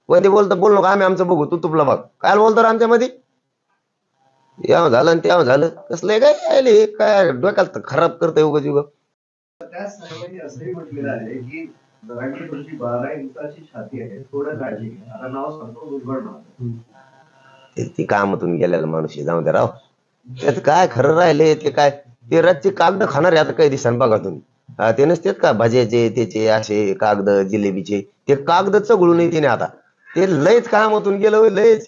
मध्ये बोलतो बोल नको आम्ही आमचं बघू तू तुपला बघ काय बोलतो रे आमच्यामध्ये याव झालं आणि त्याव झालं कसलं काय राहिले काय डोक्याला खराब करतंय उगाच उगा त्या सर्वांनी असंही म्हटलेलं आहे की जरांगी तुमची 12 इंचाची छाती आहे थोडं काळजी घ्या आता नाव सांगतो उद्घडणार ती कामातून गेलेला माणूस आहे, जाऊ दे राव त्यात काय खरं राहिले ते काय ते रातचे कागद खाणार आहे आता काही दिवसांनी बघा तुम्ही ते नसतेत का भाज्याचे त्याचे असे कागद जिलेबीचे ते कागद चघळून तिने आता ते लयच कामातून गेलं होय, लयच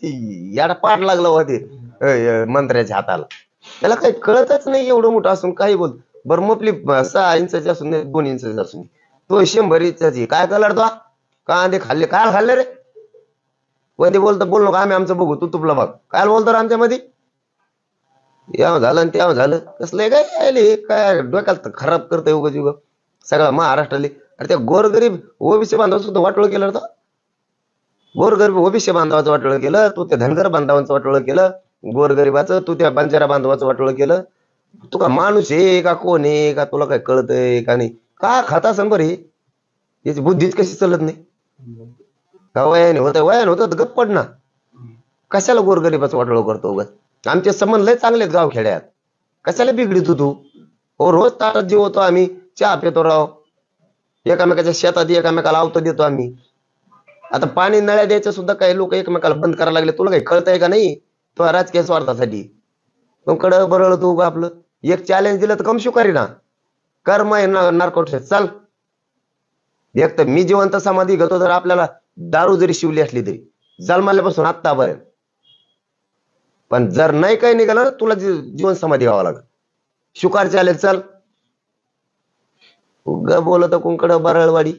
याला पाठ लागलं होते मंत्र्याच्या हाताला त्याला काही कळतच नाही एवढं मोठं असून काही बोल बरं मपली 6 इंचाची असून 2 इंचाची असून तो 100 इंचाची काय कलर तो कांदे खाल्ले काय खाल्ले रे मध्ये बोलतो बोल नको आम्ही आमचं बघू तू तुपला बघ काय बोलतो रे आमच्यामध्ये याव झालं आणि त्याव झालं कसलं काय राहिले काय डोक्याला खराब करतंय उगाच उगा सगळा महाराष्ट्राले अरे त्या गोरगरीब ओबीसी बांधव सुद्धा वाटोळ केलं तर गोरगरीब ओबीसी बांधवाचं वाटोळ केलं तू त्या धनगर बांधवांचं वाटोळ केलं गोरगरिबाचं तू त्या बंजारा बांधवाचं वाटोळ केलं तू का माणूस आहे का कोण आहे का तुला काय कळतंय का नाही का खाता संबर हे याची बुद्धीच कशी चालत नाही का वयाने होतं गप्प पड ना कशाला गोरगरिबाचं वाटोळ करतो उगाच आमचे संबंध लय चांगले आहेत गाव खेड्यात कशाला बिघडितो तू हो रोज ताटात जेवतो आम्ही चहा पितो राव एकामेकाच्या शेतात एकामेकाला आवतो देतो आम्ही आता पाणी नळ्या द्यायचं सुद्धा काही लोक एकमेकाला बंद करायला लागले तुला काही कळतंय का नाही तो राजकीय स्वार्थासाठी कड बरळ तू आपलं एक चॅलेंज दिलं तर कम शुकारी ना कर्म आहे नारकोट चाल एक तर मी जिवंत समाधी घेतो तर आपल्याला दारू जरी शिवली असली तरी जन्माल्यापासून आत्तापर्यंत पण जर नाही काही निघालं तुला जीवन समाधी घ्यावं लागेल शुकार चॅलेंज चल ग बोलत कुंकड बरळवाडी